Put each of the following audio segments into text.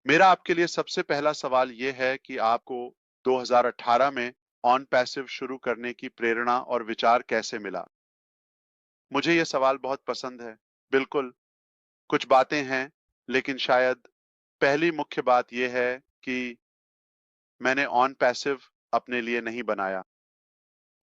मेरा आपके लिए सबसे पहला सवाल ये है कि आपको 2018 में ऑन पैसिव शुरू करने की प्रेरणा और विचार कैसे मिला? मुझे ये सवाल बहुत पसंद है। बिल्कुल, कुछ बातें हैं, लेकिन शायद पहली मुख्य बात ये है कि मैंने ऑन पैसिव अपने लिए नहीं बनाया।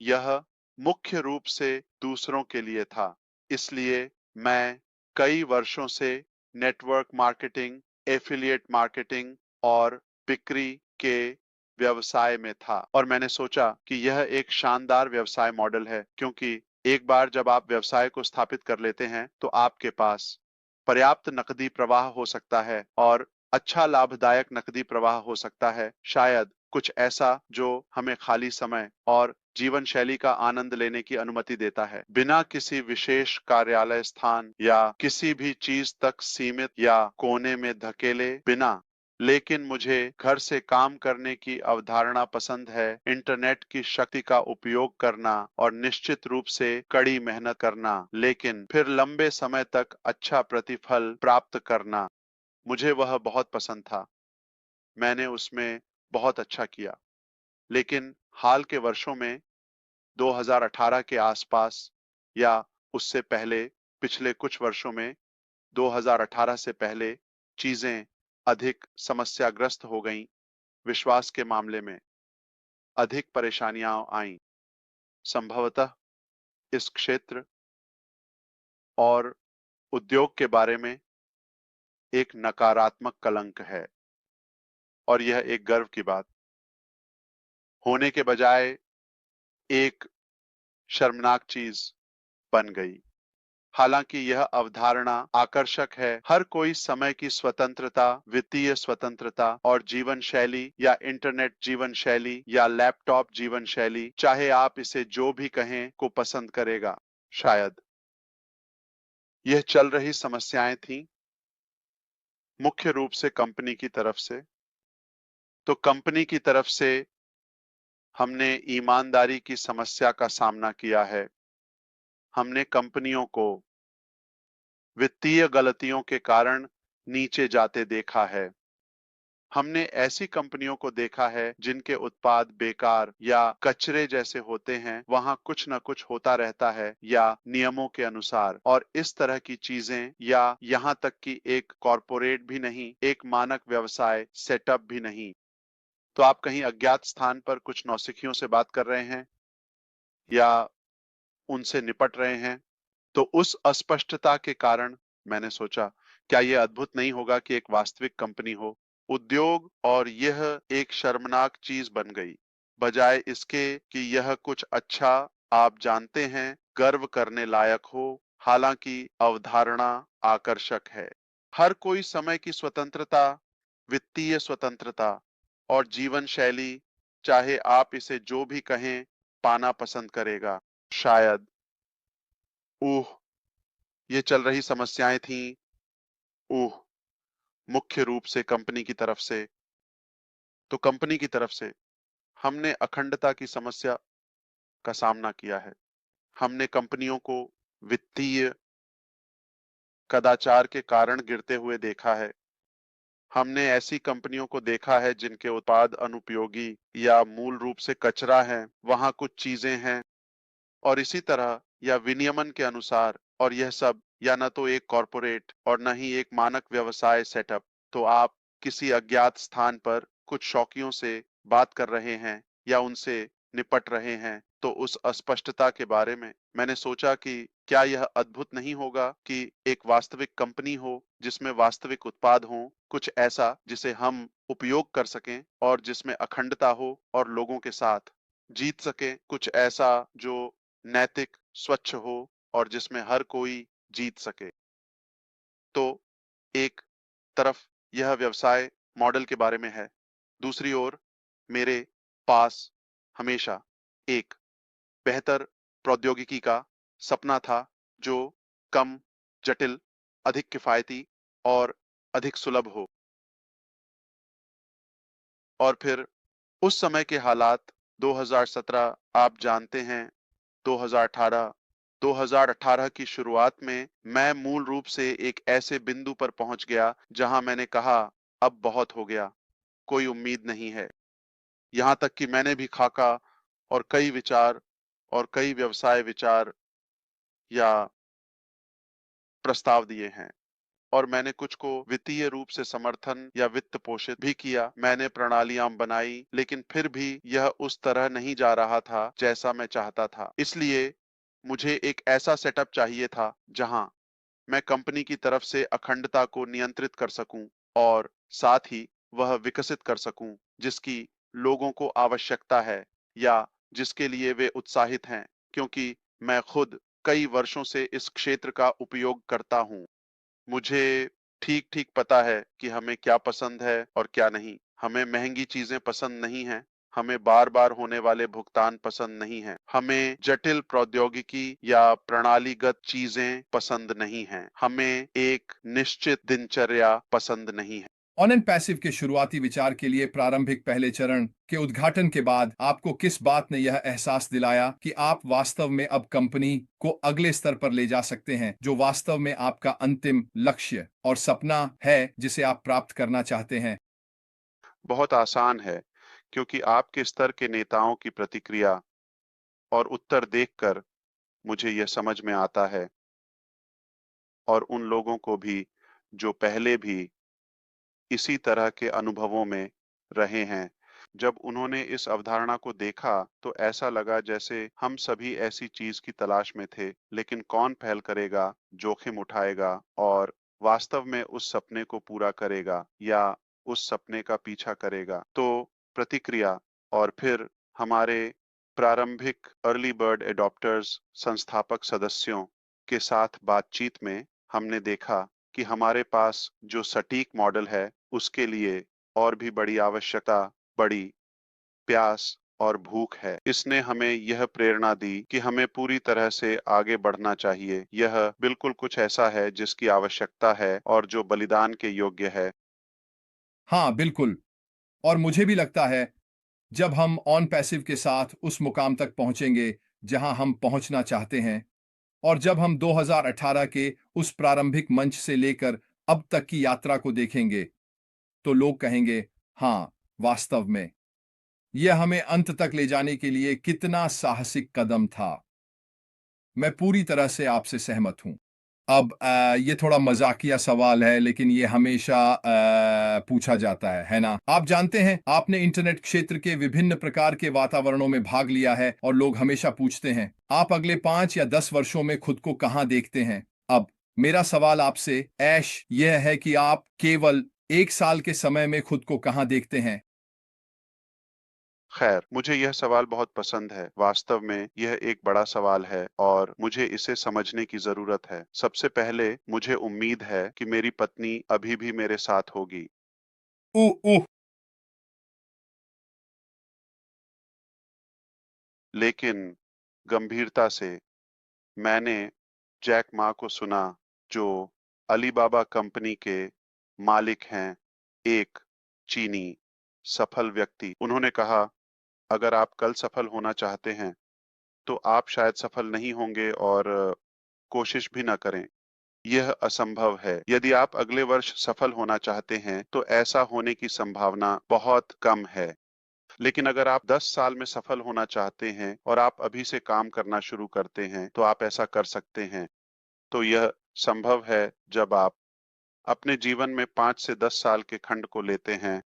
यह मुख्य रूप से दूसरों के लिए था। इसलिए मैं कई वर्षों से नेटवर्क मार्केटिंग, एफिलिएट मार्केटिंग और बिक्री के व्यवसाय में था और मैंने सोचा कि यह एक शानदार व्यवसाय मॉडल है क्योंकि एक बार जब आप व्यवसाय को स्थापित कर लेते हैं तो आपके पास पर्याप्त नकदी प्रवाह हो सकता है और अच्छा लाभदायक नकदी प्रवाह हो सकता है। शायद कुछ ऐसा जो हमें खाली समय और जीवन शैली का आनंद लेने की अनुमति देता है, बिना किसी विशेष कार्यालय स्थान या किसी भी चीज तक सीमित या कोने में धकेले बिना। लेकिन मुझे घर से काम करने की अवधारणा पसंद है, इंटरनेट की शक्ति का उपयोग करना और निश्चित रूप से कड़ी मेहनत करना, लेकिन फिर लंबे समय तक अच्छा प्रतिफल प्राप्त करना। मुझे वह बहुत पसंद था। मैंने उसमें बहुत अच्छा किया। लेकिन हाल के वर्षों में 2018 के आसपास या उससे पहले पिछले कुछ वर्षों में 2018 से पहले चीजें अधिक समस्याग्रस्त हो गईं। विश्वास के मामले में अधिक परेशानियां आईं। संभवतः इस क्षेत्र और उद्योग के बारे में एक नकारात्मक कलंक है और यह एक गर्व की बात होने के बजाय एक शर्मनाक चीज बन गई। हालांकि यह अवधारणा आकर्षक है। हर कोई समय की स्वतंत्रता, वित्तीय स्वतंत्रता और जीवन शैली या इंटरनेट जीवन शैली या लैपटॉप जीवन शैली, चाहे आप इसे जो भी कहें, को पसंद करेगा। शायद यह चल रही समस्याएं थीं, मुख्य रूप से कंपनी की तरफ से। तो कंपनी की तरफ से हमने ईमानदारी की समस्या का सामना किया है। हमने कंपनियों को वित्तीय गलतियों के कारण नीचे जाते देखा है। हमने ऐसी कंपनियों को देखा है जिनके उत्पाद बेकार या कचरे जैसे होते हैं, वहां कुछ न कुछ होता रहता है या नियमों के अनुसार, और इस तरह की चीजें, या यहां तक कि एक कॉरपोरेट भी नहीं, एक मानक व्यवसाय सेटअप भी नहीं। तो आप कहीं अज्ञात स्थान पर कुछ नौसिखियों से बात कर रहे हैं या उनसे निपट रहे हैं। तो उस अस्पष्टता के कारण मैंने सोचा, क्या यह अद्भुत नहीं होगा कि एक वास्तविक कंपनी हो, उद्योग, और यह एक शर्मनाक चीज बन गई, बजाय इसके कि यह कुछ अच्छा, आप जानते हैं, गर्व करने लायक हो। हालांकि अवधारणा आकर्षक है। हर कोई समय की स्वतंत्रता, वित्तीय स्वतंत्रता और जीवन शैली, चाहे आप इसे जो भी कहें, पाना पसंद करेगा। शायद ओह, ये चल रही समस्याएं थीं। ओह, मुख्य रूप से कंपनी की तरफ से। तो कंपनी की तरफ से हमने अखंडता की समस्या का सामना किया है। हमने कंपनियों को वित्तीय कदाचार के कारण गिरते हुए देखा है। हमने ऐसी कंपनियों को देखा है जिनके उत्पाद अनुपयोगी या मूल रूप से कचरा है, वहां कुछ चीजें हैं और इसी तरह, या विनियमन के अनुसार, और यह सब या न तो एक कॉरपोरेट और न ही एक मानक व्यवसाय सेटअप। तो आप किसी अज्ञात स्थान पर कुछ शौकियों से बात कर रहे हैं या उनसे निपट रहे हैं। तो उस अस्पष्टता के बारे में मैंने सोचा कि क्या यह अद्भुत नहीं होगा कि एक वास्तविक कंपनी हो जिसमें वास्तविक उत्पाद हो, कुछ ऐसा जिसे हम उपयोग कर सकें और जिसमें अखंडता हो और लोगों के साथ जीत सके, कुछ ऐसा जो नैतिक, स्वच्छ हो और जिसमें हर कोई जीत सके। तो एक तरफ यह व्यवसाय मॉडल के बारे में है, दूसरी ओर मेरे पास हमेशा एक बेहतर प्रौद्योगिकी का सपना था जो कम जटिल, अधिक किफायती और अधिक सुलभ हो। और फिर उस समय के हालात, 2017, आप जानते हैं, 2018, 2018 की शुरुआत में मैं मूल रूप से एक ऐसे बिंदु पर पहुंच गया जहां मैंने कहा, अब बहुत हो गया, कोई उम्मीद नहीं है। यहाँ तक कि मैंने भी खाका और कई विचार और कई व्यवसाय विचार या प्रस्ताव दिए हैं और मैंने कुछ को वित्तीय रूप से समर्थन या वित्त पोषित भी किया। मैंने प्रणालियां बनाई, लेकिन फिर भी यह उस तरह नहीं जा रहा था जैसा मैं चाहता था। इसलिए मुझे एक ऐसा सेटअप चाहिए था जहां मैं कंपनी की तरफ से अखंडता को नियंत्रित कर सकूं और साथ ही वह विकसित कर सकूं जिसकी लोगों को आवश्यकता है या जिसके लिए वे उत्साहित हैं, क्योंकि मैं खुद कई वर्षों से इस क्षेत्र का उपयोग करता हूं। मुझे ठीक-ठीक पता है कि हमें क्या पसंद है और क्या नहीं। हमें महंगी चीजें पसंद नहीं हैं। हमें बार-बार होने वाले भुगतान पसंद नहीं हैं। हमें जटिल प्रौद्योगिकी या प्रणालीगत चीजें पसंद नहीं हैं। हमें एक निश्चित दिनचर्या पसंद नहीं है। ऑन एंड पैसिव के शुरुआती विचार के लिए प्रारंभिक पहले चरण के उद्घाटन के बाद आपको किस बात ने यह एहसास दिलाया कि आप वास्तव में अब कंपनी को अगले स्तर पर ले जा सकते हैं, जो वास्तव में आपका अंतिम लक्ष्य और सपना है जिसे आप प्राप्त करना चाहते हैं? बहुत आसान है, क्योंकि आपके स्तर के नेताओं की प्रतिक्रिया और उत्तर देखकर मुझे यह समझ में आता है और उन लोगों को भी जो पहले भी इसी तरह के अनुभवों में रहे हैं। जब उन्होंने इस अवधारणा को देखा तो ऐसा लगा जैसे हम सभी ऐसी चीज की तलाश में थे, लेकिन कौन पहल करेगा, जोखिम उठाएगा और वास्तव में उस सपने को पूरा करेगा या उस सपने का पीछा करेगा। तो प्रतिक्रिया और फिर हमारे प्रारंभिक अर्ली बर्ड एडॉप्टर्स संस्थापक सदस्यों के साथ बातचीत में हमने देखा कि हमारे पास जो सटीक मॉडल है उसके लिए और भी बड़ी आवश्यकता, बड़ी प्यास और भूख है। इसने हमें यह प्रेरणा दी कि हमें पूरी तरह से आगे बढ़ना चाहिए। यह बिल्कुल कुछ ऐसा है जिसकी आवश्यकता है और जो बलिदान के योग्य है। हाँ, बिल्कुल। और मुझे भी लगता है जब हम ऑन पैसिव के साथ उस मुकाम तक पहुंचेंगे जहां हम पहुंचना चाहते हैं, और जब हम 2018 के उस प्रारंभिक मंच से लेकर अब तक की यात्रा को देखेंगे, तो लोग कहेंगे, हाँ, वास्तव में यह हमें अंत तक ले जाने के लिए कितना साहसिक कदम था। मैं पूरी तरह से आपसे सहमत हूँ। अब ये थोड़ा मजाकिया सवाल है, लेकिन ये हमेशा पूछा जाता है ना? आप जानते हैं, आपने इंटरनेट क्षेत्र के विभिन्न प्रकार के वातावरणों में भाग लिया है और लोग हमेशा पूछते हैं, आप अगले 5 या 10 वर्षों में खुद को कहाँ देखते हैं? अब मेरा सवाल आपसे, ऐश, यह है कि आप केवल 1 साल के समय में खुद को कहाँ देखते हैं? खैर, मुझे यह सवाल बहुत पसंद है। वास्तव में यह एक बड़ा सवाल है और मुझे इसे समझने की जरूरत है। सबसे पहले मुझे उम्मीद है कि मेरी पत्नी अभी भी मेरे साथ होगी। उह, लेकिन गंभीरता से, मैंने जैक मा को सुना, जो अलीबाबा कंपनी के मालिक हैं, एक चीनी सफल व्यक्ति। उन्होंने कहा, अगर आप कल सफल होना चाहते हैं तो आप शायद सफल नहीं होंगे और कोशिश भी ना करें। यह असंभव है। यदि आप अगले वर्ष सफल होना चाहते हैं तो ऐसा होने की संभावना बहुत कम है। लेकिन अगर आप 10 साल में सफल होना चाहते हैं और आप अभी से काम करना शुरू करते हैं तो आप ऐसा कर सकते हैं। तो यह संभव है जब आप अपने जीवन में 5 से 10 साल के खंड को लेते हैं